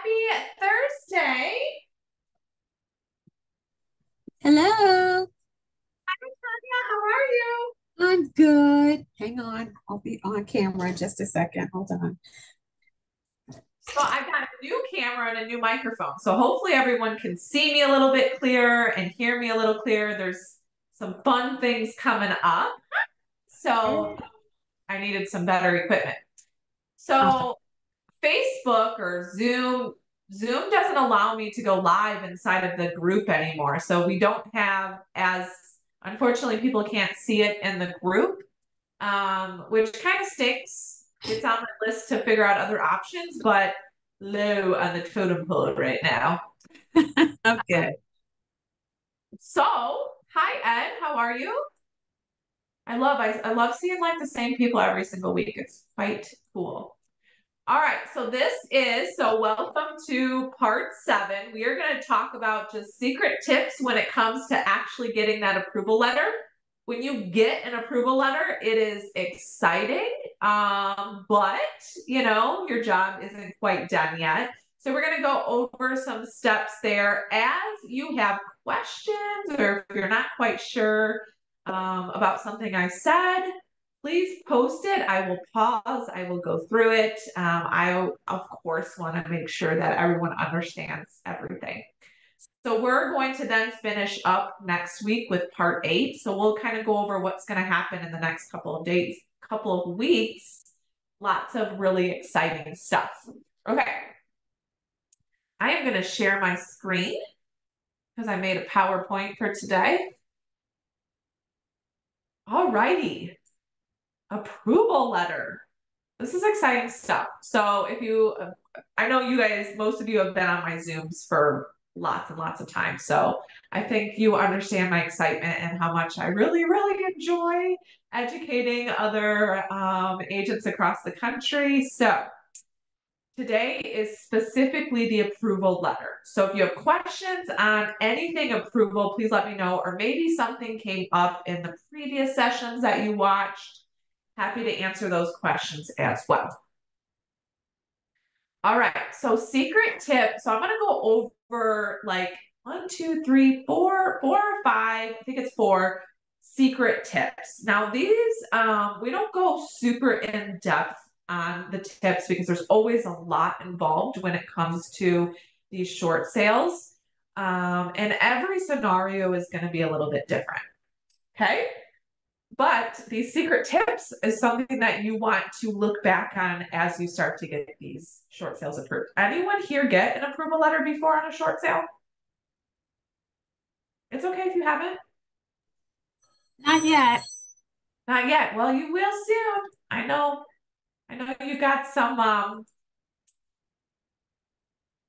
Happy Thursday. Hello, Tanya, how are you? I'm good. Hang on, I'll be on camera in just a second. Hold on. So I've got a new camera and a new microphone. So hopefully everyone can see me a little bit clearer and hear me a little clearer. There's some fun things coming up. So I needed some better equipment. Awesome. So Facebook or Zoom doesn't allow me to go live inside of the group anymore. So we don't have as, unfortunately, people can't see it in the group, which kind of stinks. It's on my list to figure out other options, but low on the totem pole right now. Okay. So, hi Ed, how are you? I love seeing like the same people every single week. It's quite cool. All right, so welcome to part 7. We are going to talk about just secret tips when it comes to actually getting that approval letter. When you get an approval letter, it is exciting, but your job isn't quite done yet. So we're going to go over some steps there. As you have questions or if you're not quite sure about something I said, please post it. I will pause. I will go through it. I, of course, want to make sure that everyone understands everything. So we're going to then finish up next week with part 8. So we'll kind of go over what's going to happen in the next couple of days, couple of weeks. Lots of really exciting stuff. Okay. I am going to share my screen because I made a PowerPoint for today. All righty. Approval letter. This is exciting stuff. So if you, I know you guys, most of you have been on my Zooms for lots and lots of time. So I think you understand my excitement and how much I really, really enjoy educating other agents across the country. So today is specifically the approval letter. So if you have questions on anything approval, please let me know, or maybe something came up in the previous sessions that you watched. Happy to answer those questions as well. All right, so secret tip. So I'm gonna go over like one, two, three, four or five. I think it's 4 secret tips. Now these, we don't go super in depth on the tips because there's always a lot involved when it comes to these short sales. And every scenario is going to be a little bit different. Okay. But these secret tips is something that you want to look back on as you start to get these short sales approved. Anyone here get an approval letter before on a short sale? It's okay if you haven't. Not yet. Not yet. Well, you will soon. I know you got some I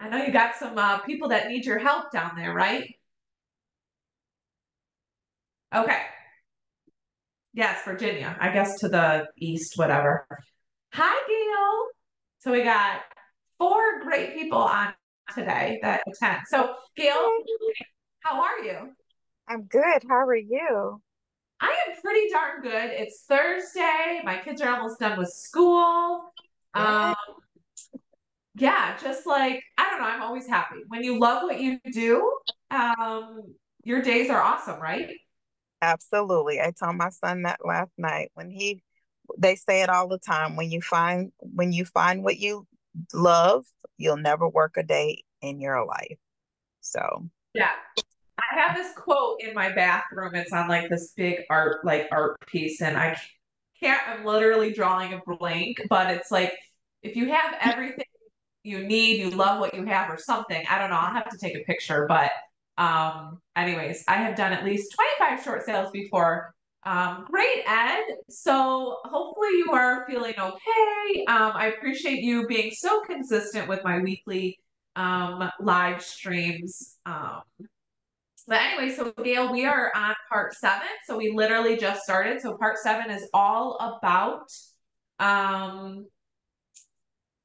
know you got some people that need your help down there, right? Okay. Yes, Virginia. I guess to the east, whatever. Hi, Gail. So we got 4 great people on today that attend. So, Gail, Hey, how are you? I'm good. How are you? I am pretty darn good. It's Thursday. My kids are almost done with school. Yeah, Um, yeah, just like, I don't know, I'm always happy. When you love what you do, your days are awesome, right? absolutely. I told my son that last night they say it all the time. When you find what you love, you'll never work a day in your life. So, Yeah. I have this quote in my bathroom. It's on like this big art piece, and I can't, I'm literally drawing a blank, but it's like, if you have everything you need, you love what you have or something. I don't know. I'll have to take a picture, but anyways, I have done at least 25 short sales before. Great, Ed. So hopefully you are feeling okay. I appreciate you being so consistent with my weekly live streams. But anyway, so Gail, we are on part 7. So we literally just started. So part 7 is all about um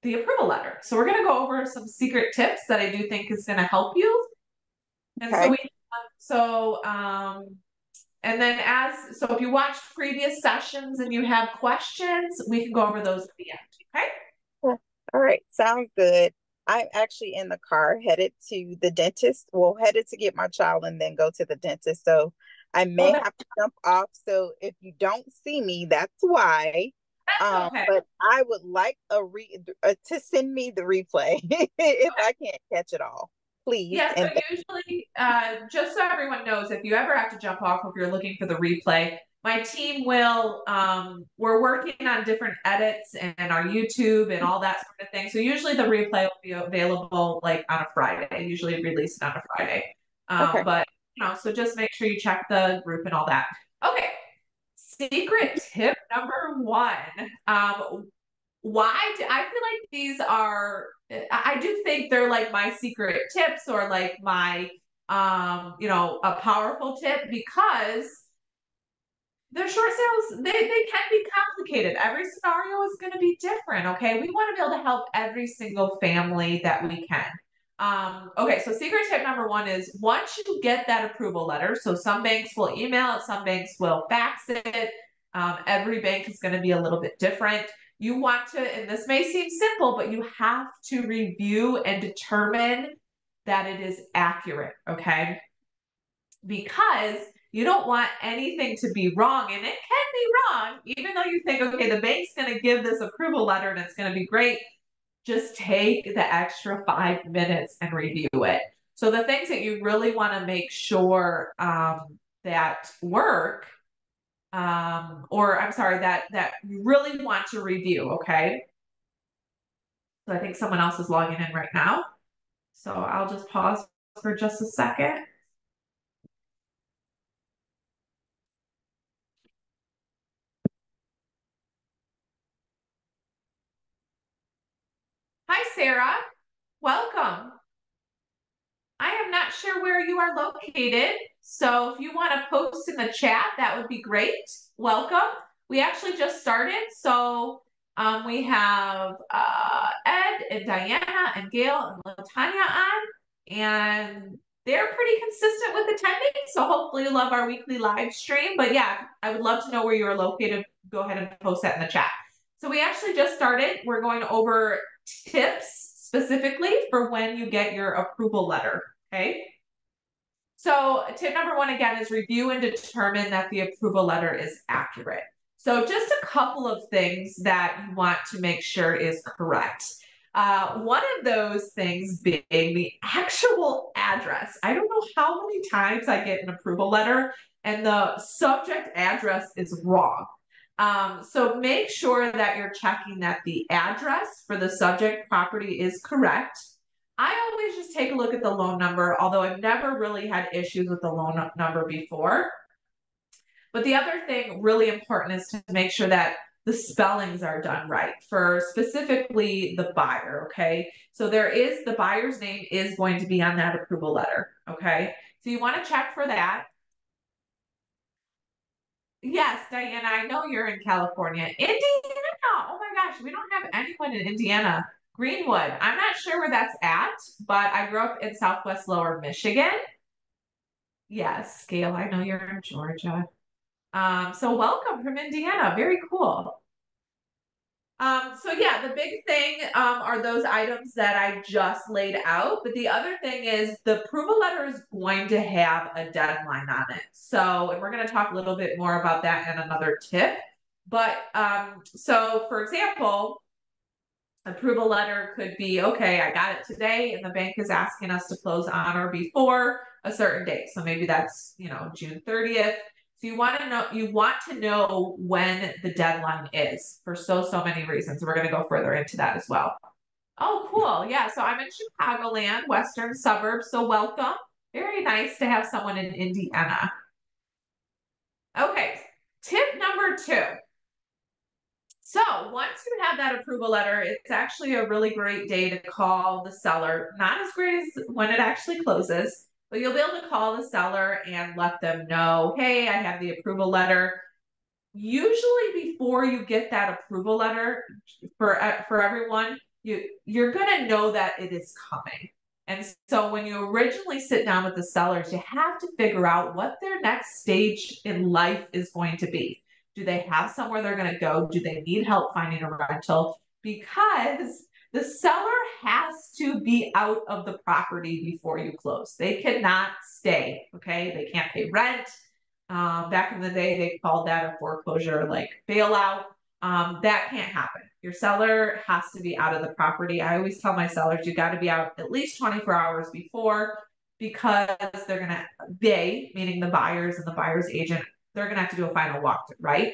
the approval letter. So we're going to go over some secret tips that I do think is going to help you. And so okay. and then so if you watched previous sessions and you have questions, we can go over those at the end. Okay. Yeah. All right. Sounds good. I'm actually in the car headed to the dentist. Well, headed to get my child and then go to the dentist. So I Oh, may have to jump off. So if you don't see me, that's why. that's okay. But I would like to send me the replay if I can't catch it all, please. Yeah, so And usually, just so everyone knows, if you ever have to jump off, if you're looking for the replay, my team will, we're working on different edits and our YouTube and all that sort of thing. So usually the replay will be available like on a Friday, usually released on a Friday. okay, But, so just make sure you check the group and all that. Okay, secret tip number one. I feel like these are, I do think they're like my secret tips or like my a powerful tip because they're short sales, they can be complicated. Every scenario is going to be different. Okay, we want to be able to help every single family that we can. Okay, so secret tip number one is once you get that approval letter, so some banks will email it, some banks will fax it. Every bank is going to be a little bit different. You want to, and this may seem simple, but you have to review and determine that it is accurate, okay? Because you don't want anything to be wrong, and it can be wrong, even though you think, okay, the bank's going to give this approval letter and it's going to be great. Just take the extra 5 minutes and review it. So the things that you really want to make sure that work, or I'm sorry, that you really want to review, okay? So I think someone else is logging in right now. So I'll just pause for just a second. Hi, Sarah. Welcome. I am not sure where you are located, so if you want to post in the chat, that would be great. Welcome. We actually just started, so we have Ed and Diana and Gail and Latanya on, and they're pretty consistent with attending, so hopefully you love our weekly live stream. But yeah, I would love to know where you are located. Go ahead and post that in the chat. So we actually just started. We're going over tips specifically for when you get your approval letter, okay? So tip number one, again, is review and determine that the approval letter is accurate. So just a couple of things that you want to make sure is correct. One of those things being the actual address. I don't know how many times I get an approval letter and the subject address is wrong. So make sure that you're checking that the address for the subject property is correct. I always just take a look at the loan number, although I've never really had issues with the loan number before. But the other thing really important is to make sure that the spellings are done right for specifically the buyer, okay? So the buyer's name is going to be on that approval letter, okay? So you want to check for that. Yes, Diana, I know you're in California. Indiana, oh my gosh, we don't have anyone in Indiana. Greenwood, I'm not sure where that's at, but I grew up in Southwest Lower Michigan. Yes, Gail, I know you're in Georgia. So welcome from Indiana, very cool. So yeah, the big thing are those items that I just laid out. But the other thing is the approval letter is going to have a deadline on it. So, and we're going to talk a little bit more about that in another tip. But so for example, approval letter could be, okay, I got it today and the bank is asking us to close on or before a certain date. So maybe that's, June 30th. So you want to know when the deadline is for so many reasons. We're going to go further into that as well. Oh, cool. Yeah. So I'm in Chicagoland, western suburbs. So welcome. Very nice to have someone in Indiana. Okay. Tip number two. So once you have that approval letter, it's actually a really great day to call the seller. Not as great as when it actually closes, but you'll be able to call the seller and let them know, hey, I have the approval letter. Usually before you get that approval letter for everyone, you're going to know that it is coming. And so when you originally sit down with the sellers, you have to figure out what their next stage in life is going to be. Do they have somewhere they're going to go? Do they need help finding a rental? Because the seller has to be out of the property before you close. They cannot stay, okay? They can't pay rent. Back in the day, they called that a foreclosure like bailout. That can't happen. Your seller has to be out of the property. I always tell my sellers, you got to be out at least 24 hours before, because they, meaning the buyers and the buyer's agent, they're going to have to do a final walkthrough, right?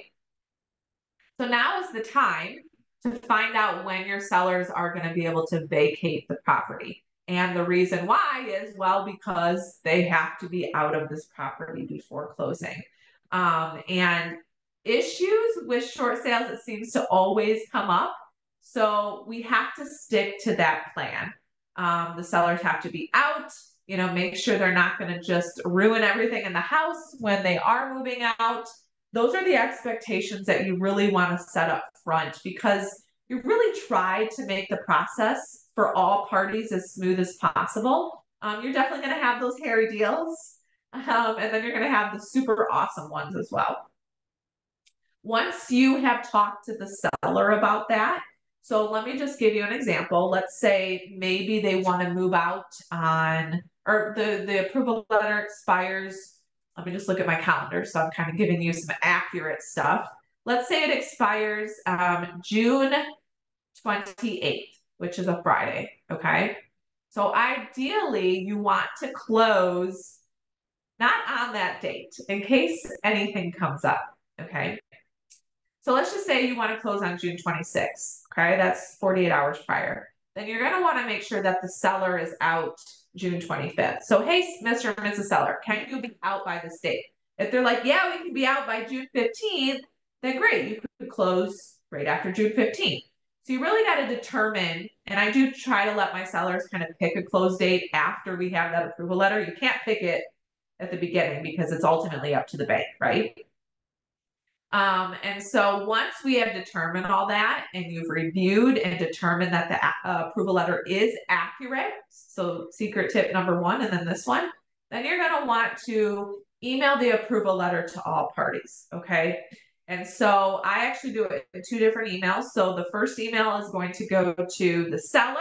So now is the time to find out when your sellers are going to be able to vacate the property. And the reason why is, well, because they have to be out of this property before closing. And issues with short sales, it seems to always come up. So we have to stick to that plan. The sellers have to be out, make sure they're not going to just ruin everything in the house when they are moving out. Those are the expectations that you really want to set up front, because you really try to make the process for all parties as smooth as possible. You're definitely going to have those hairy deals, and then you're going to have the super awesome ones as well. Once you have talked to the seller about that, so let me just give you an example. Let's say maybe they want to move out on, or the approval letter expires. Let me just look at my calendar, so I'm kind of giving you some accurate stuff. Let's say it expires June 28th, which is a Friday, okay? So ideally, you want to close not on that date, in case anything comes up, okay? So let's just say you want to close on June 26th, okay? That's 48 hours prior. Then you're going to want to make sure that the seller is out June 25th. So, hey, Mr. and Mrs. Seller, can you be out by this date? If they're like, yeah, we can be out by June 15th, then great, you could close right after June 15th. So you really got to determine, and I do try to let my sellers kind of pick a close date after we have that approval letter. You can't pick it at the beginning because it's ultimately up to the bank, right? And so once we have determined all that, and you've reviewed and determined that the approval letter is accurate, so secret tip number one, and then this one, then you're going to want to email the approval letter to all parties, okay? And so I actually do it in two different emails. So the first email is going to go to the seller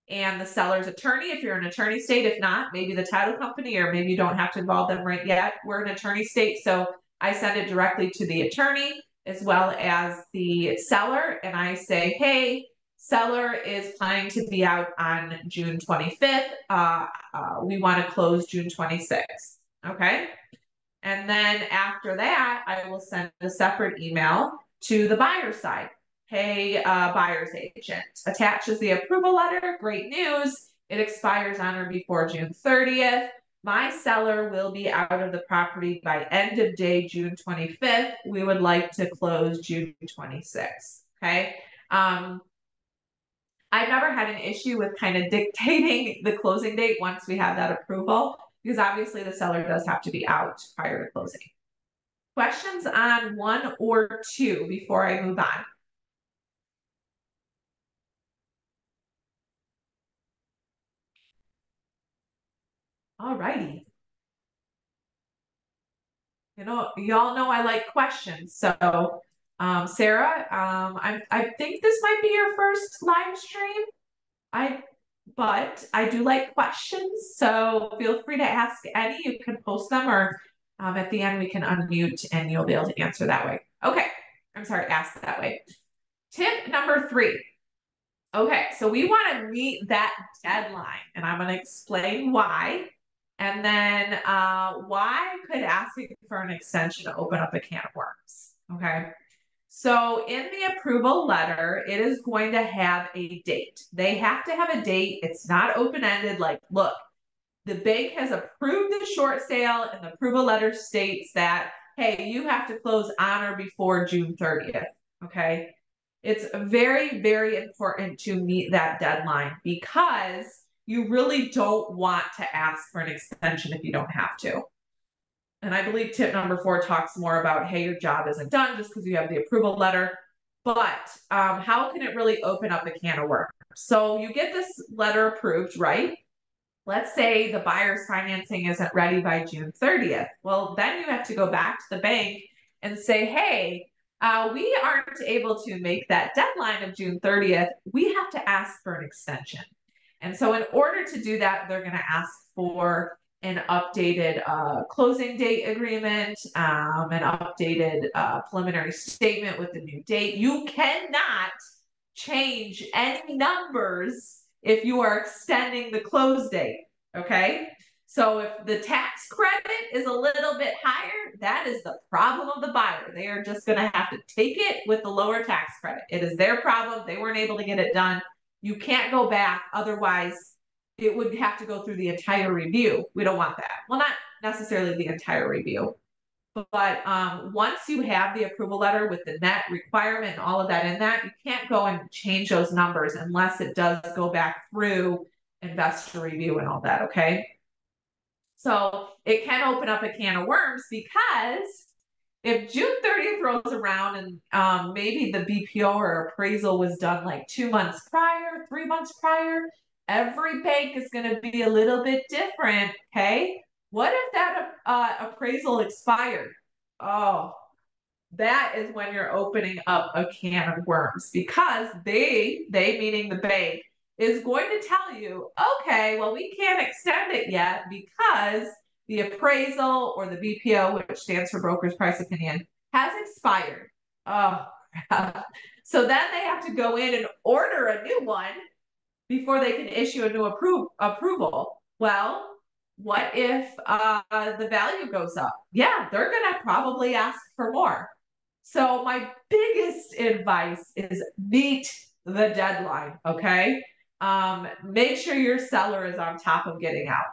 and the seller's attorney, if you're an attorney state. If not, maybe the title company, or maybe you don't have to involve them right yet. We're an attorney state, so I send it directly to the attorney as well as the seller, and I say, hey, seller is planning to be out on June 25th. We want to close June 26th, okay? And then after that, I will send a separate email to the buyer side. Hey, buyer's agent, attaches the approval letter. Great news. It expires on or before June 30th. My seller will be out of the property by end of day, June 25th. We would like to close June 26th. Okay. I've never had an issue with kind of dictating the closing date once we have that approval, because obviously the seller does have to be out prior to closing. Questions on one or two before I move on? All righty. Y'all know I like questions. So, Sarah, I think this might be your first live stream. But I do like questions, so feel free to ask any. You can post them, or at the end we can unmute and you'll be able to answer that way. Okay, I'm sorry, ask that way. Tip number 3. Okay, so we want to meet that deadline, and I'm going to explain why. And then why could asking for an extension open up a can of worms? Okay. So in the approval letter, it is going to have a date. They have to have a date. It's not open-ended. Like, look, the bank has approved the short sale, and the approval letter states that, hey, you have to close on or before June 30th. Okay. It's very, very important to meet that deadline, because you really don't want to ask for an extension if you don't have to. And I believe tip number 4 talks more about, hey, your job isn't done just because you have the approval letter. But how can it really open up a can of worms? So you get this letter approved, right? Let's say the buyer's financing isn't ready by June 30th. Well, then you have to go back to the bank and say, hey, we aren't able to make that deadline of June 30th. We have to ask for an extension. And so in order to do that, they're going to ask for an updated closing date agreement, an updated preliminary statement with the new date. You cannot change any numbers if you are extending the close date, okay? So if the tax credit is a little bit higher, that is the problem of the buyer. They are just going to have to take it with the lower tax credit. It is their problem. They weren't able to get it done. You can't go back. Otherwise, it would have to go through the entire review. We don't want that. Well, not necessarily the entire review, but once you have the approval letter with the net requirement and all of that in that, you can't go and change those numbers unless it does go back through investor review and all that, okay? So it can open up a can of worms because if June 30th rolls around and maybe the BPO or appraisal was done like 2 months prior, 3 months prior, every bank is going to be a little bit different, okay? What if that appraisal expired? Oh, that is when you're opening up a can of worms because they meaning the bank, is going to tell you, okay, well, we can't extend it yet because the appraisal or the BPO, which stands for broker's price opinion, has expired. Oh, so then they have to go in and order a new one before they can issue a new approval. Well, what if the value goes up? Yeah, they're going to probably ask for more. So my biggest advice is meet the deadline, okay? Make sure your seller is on top of getting out,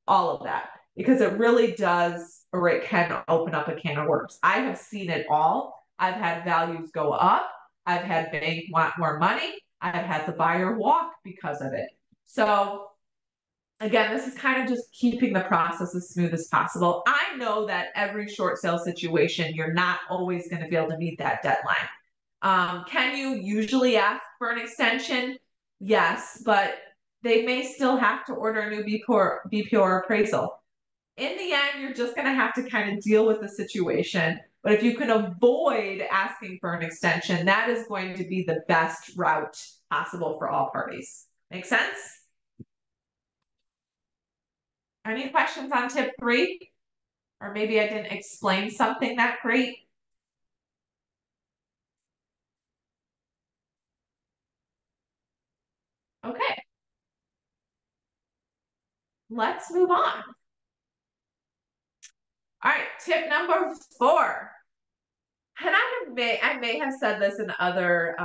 all of that, because it really does, or it can open up a can of worms. I have seen it all. I've had values go up. I've had bank want more money. I've had the buyer walk because of it. So again, this is kind of just keeping the process as smooth as possible. I know that every short sale situation, you're not always going to be able to meet that deadline. Can you usually ask for an extension? Yes, but they may still have to order a new BPO or appraisal. In the end, you're just going to have to kind of deal with the situation. But if you can avoid asking for an extension, that is going to be the best route possible for all parties. Make sense? Any questions on tip 3? Or maybe I didn't explain something that great. Okay. Let's move on. All right, tip number 4. And I may have said this in other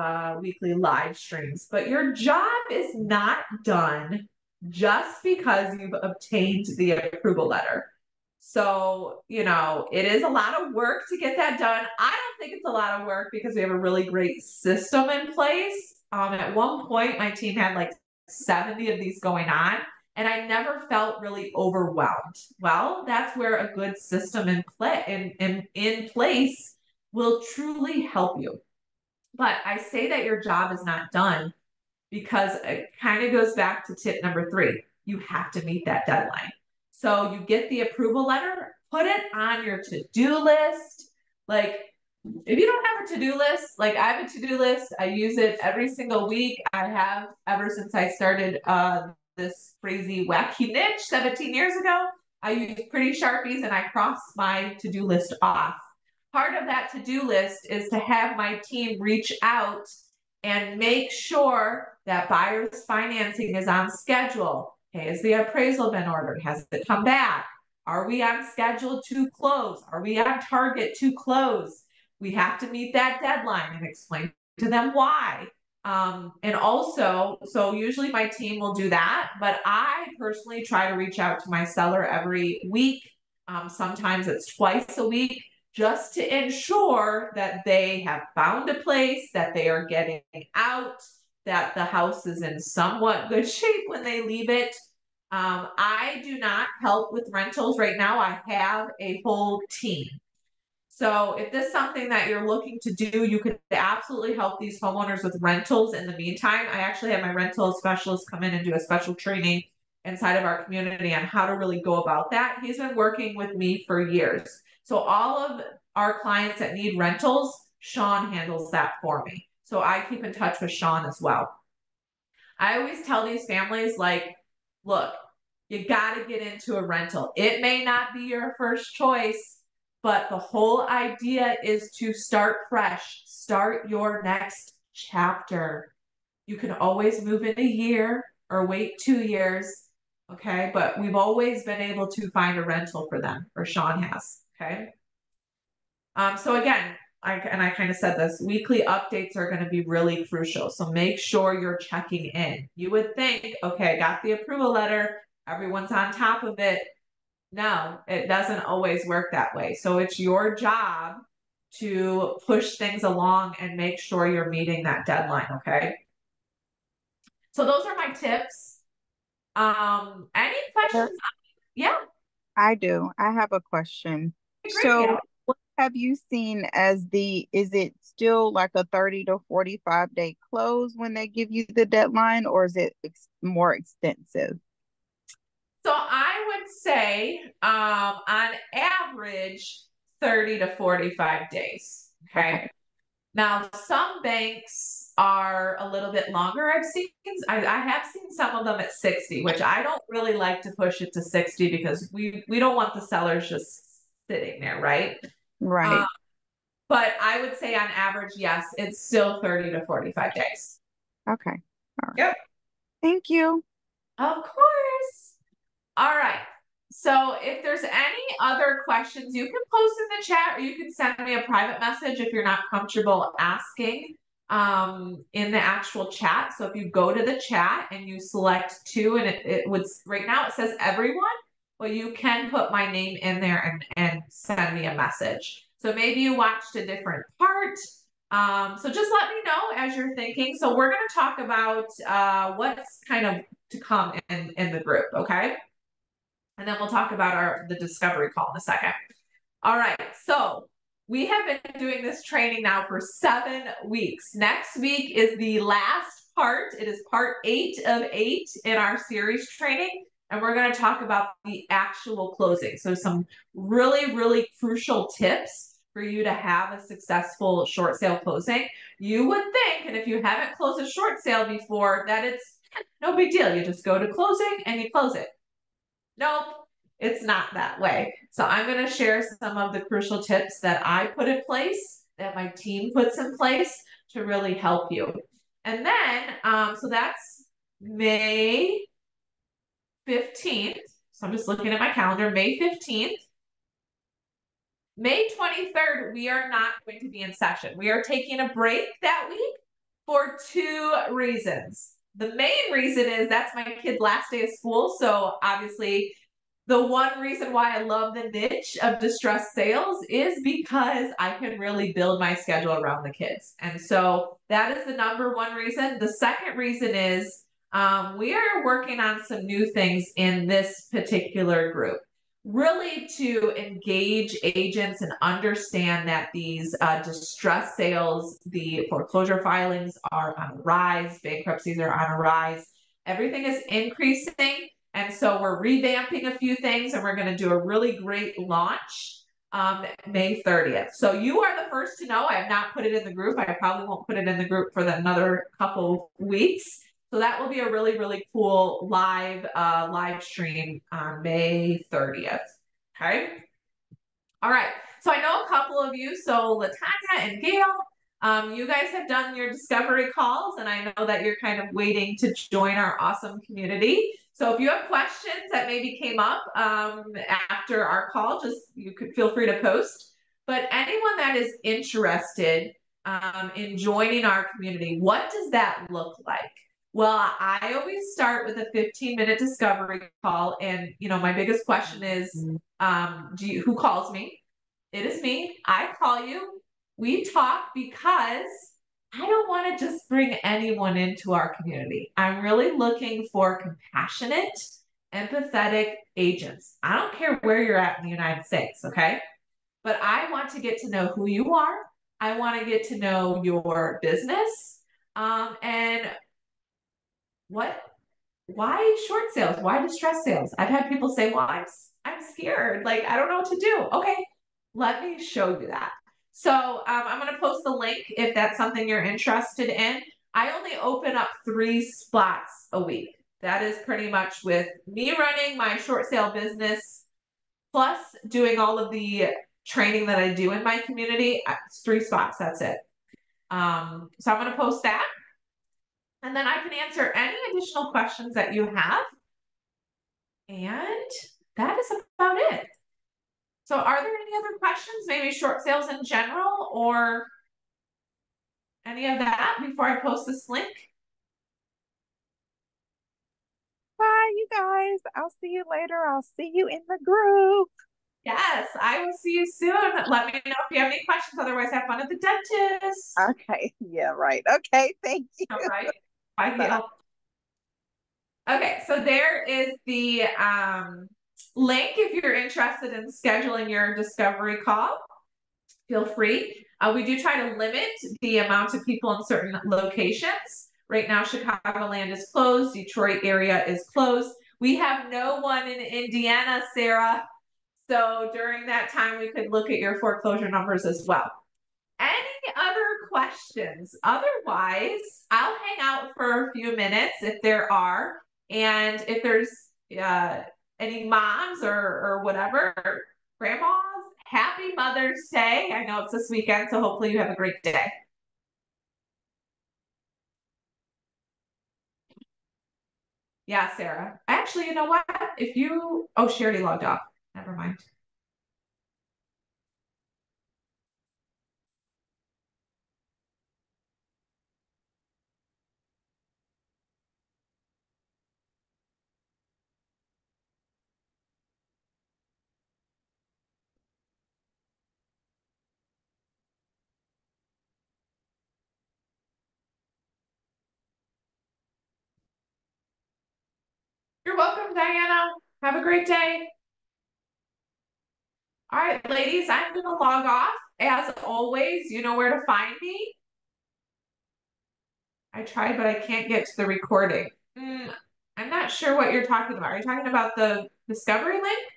weekly live streams, but your job is not done just because you've obtained the approval letter. So, you know, it is a lot of work to get that done. I don't think it's a lot of work because we have a really great system in place. At one point, my team had like 70 of these going on, and I never felt really overwhelmed. Well, that's where a good system in place will truly help you. But I say that your job is not done because it kind of goes back to tip number 3. You have to meet that deadline. So you get the approval letter, put it on your to-do list. Like if you don't have a to-do list, like I have a to-do list, I use it every single week. I have ever since I started this crazy wacky niche 17 years ago. I use pretty Sharpies and I cross my to-do list off. Part of that to-do list is to have my team reach out and make sure that buyer's financing is on schedule. Okay, has the appraisal been ordered? Has it come back? Are we on schedule to close? Are we on target to close? We have to meet that deadline and explain to them why. And also, so usually my team will do that, but I personally try to reach out to my seller every week. Sometimes it's twice a week, just to ensure that they have found a place, that they are getting out, that the house is in somewhat good shape when they leave it. I do not help with rentals right now. I have a whole team. So if this is something that you're looking to do, you could absolutely help these homeowners with rentals in the meantime. I actually have my rental specialist come in and do a special training inside of our community on how to really go about that. He's been working with me for years. So all of our clients that need rentals, Sean handles that for me. So I keep in touch with Sean as well. I always tell these families, like, look, you got to get into a rental. It may not be your first choice, but the whole idea is to start fresh, start your next chapter. You can always move in a year or wait 2 years. Okay. But we've always been able to find a rental for them, or Sean has. Okay. So again, I kind of said this, weekly updates are going to be really crucial. So make sure you're checking in. You would think, okay, I got the approval letter, everyone's on top of it. No, it doesn't always work that way. So it's your job to push things along and make sure you're meeting that deadline, okay? So those are my tips. Any questions? Yeah. I do. I have a question. Great. Yeah. So, what have you seen as is it still like a 30 to 45 day close when they give you the deadline, or is it more extensive? So I would say, on average, 30 to 45 days. Okay. Okay. Now, some banks are a little bit longer. I have seen some of them at 60, which I don't really like to push it to 60 because we don't want the sellers just sitting there, right? Um, Right. but I would say on average, yes, it's still 30 to 45 days. Okay. All right. Yep. Thank you. Of course. All right. So if there's any other questions, you can post in the chat, or you can send me a private message if you're not comfortable asking in the actual chat. So if you go to the chat and you select two, and it would, right now it says everyone, well, you can put my name in there and send me a message. So maybe you watched a different part. So just let me know as you're thinking. So we're going to talk about what's kind of to come in the group, okay? And then we'll talk about the discovery call in a second. All right, so we have been doing this training now for 7 weeks. Next week is the last part. It is part 8 of 8 in our series training. And we're going to talk about the actual closing. So some really, really crucial tips for you to have a successful short sale closing. You would think, and if you haven't closed a short sale before, that it's no big deal. You just go to closing and you close it. Nope, it's not that way. So I'm going to share some of the crucial tips that I put in place, that my team puts in place to really help you. And then, so that's May 15th. So I'm just looking at my calendar, May 15th. May 23rd, we are not going to be in session. We are taking a break that week for 2 reasons. The main reason is that's my kid's last day of school. So obviously, the one reason why I love the niche of distressed sales is because I can really build my schedule around the kids. And so that is the number one reason. The second reason is we are working on some new things in this particular group, really to engage agents and understand that these distress sales, the foreclosure filings are on a rise, bankruptcies are on a rise, everything is increasing. And so we're revamping a few things, and we're going to do a really great launch May 30th. So you are the first to know. I have not put it in the group. I probably won't put it in the group for another couple weeks. So that will be a really, really cool live stream on May 30th. Okay. All right. So I know a couple of you. So Latanya and Gail, you guys have done your discovery calls, and I know that you're kind of waiting to join our awesome community. So if you have questions that maybe came up after our call, you could feel free to post. But anyone that is interested in joining our community, what does that look like? Well, I always start with a 15-minute discovery call. And, my biggest question is, who calls me? It is me. I call you. We talk because I don't want to just bring anyone into our community. I'm really looking for compassionate, empathetic agents. I don't care where you're at in the United States, okay? But I want to get to know who you are. I want to get to know your business. And why short sales? Why distress sales? I've had people say, well, I'm scared. Like, I don't know what to do. Okay, let me show you that. So I'm going to post the link if that's something you're interested in. I only open up 3 spots a week. That is pretty much with me running my short sale business, plus doing all of the training that I do in my community. It's 3 spots, that's it. So I'm going to post that. And then I can answer any additional questions that you have. And that is about it. So are there any other questions, maybe short sales in general or any of that before I post this link? Bye, you guys. I'll see you later. I'll see you in the group. Yes, I will see you soon. Let me know if you have any questions. Otherwise, have fun at the dentist. Okay. Yeah, right. Okay. Thank you. All right. Bye, Bye. Gail. Okay, so there is the link if you're interested in scheduling your discovery call. Feel free. We do try to limit the amount of people in certain locations. Right now, Chicagoland is closed. Detroit area is closed. We have no one in Indiana, Sarah. So during that time, we could look at your foreclosure numbers as well. Any other questions? Otherwise, I'll hang out for a few minutes if there are. And if there's any moms or whatever, grandmas, happy Mother's Day. I know it's this weekend, so hopefully you have a great day. Yeah, Sarah. Actually, you know what? If you, oh, she already logged off. Never mind. You're welcome, Diana. Have a great day. All right, ladies, I'm going to log off. As always, you know where to find me. I tried, but I can't get to the recording. I'm not sure what you're talking about. Are you talking about the discovery link?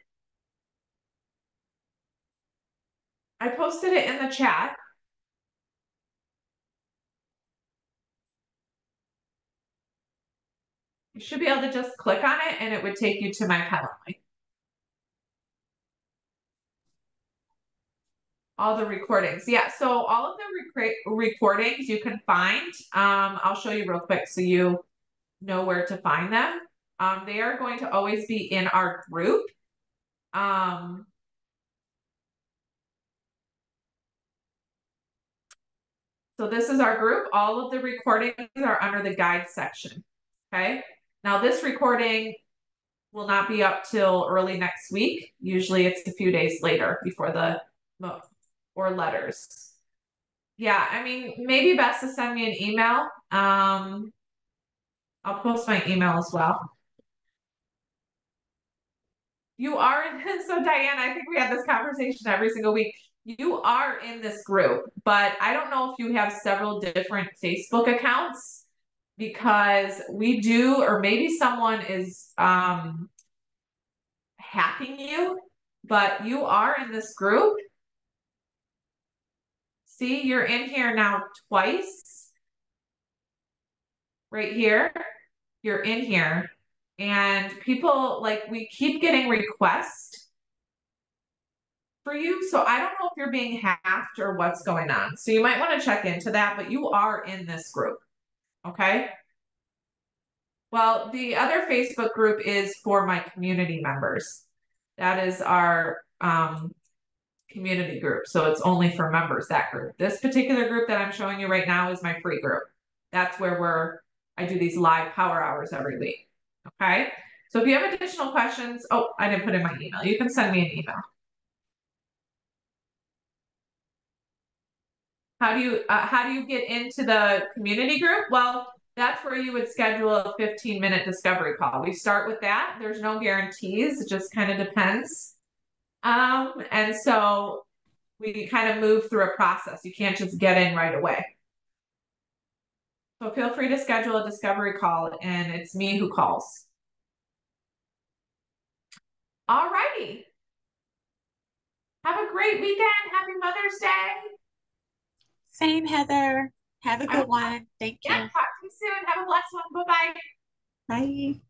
I posted it in the chat. You should be able to just click on it and it would take you to my Calendly. All the recordings. Yeah, so all of the recordings you can find. I'll show you real quick so you know where to find them. They are going to always be in our group. So this is our group. All of the recordings are under the guide section. Okay. Now this recording will not be up till early next week. Usually it's a few days later before the, or letters. Yeah, I mean, maybe best to send me an email. I'll post my email as well. You are in, so Diana, I think we have this conversation every single week. You are in this group, but I don't know if you have several different Facebook accounts because we do, or maybe someone is hacking you, but you are in this group. See, you're in here now twice. Right here, you're in here. And people, like, we keep getting requests for you. So I don't know if you're being hacked or what's going on. So you might want to check into that, but you are in this group. Okay. Well, the other Facebook group is for my community members. That is our community group. So it's only for members, that group. This particular group that I'm showing you right now is my free group. That's where I do these live power hours every week. Okay. So if you have additional questions, oh, I didn't put in my email. You can send me an email. How do you get into the community group? Well, that's where you would schedule a 15-minute discovery call. We start with that. There's no guarantees. It just kind of depends. And so we kind of move through a process. You can't just get in right away. So feel free to schedule a discovery call and it's me who calls. All righty. Have a great weekend. Happy Mother's Day. Same, Heather. Have a I will, good one. Thank yeah, you. talk to you soon. Have a blessed one. Bye bye. Bye.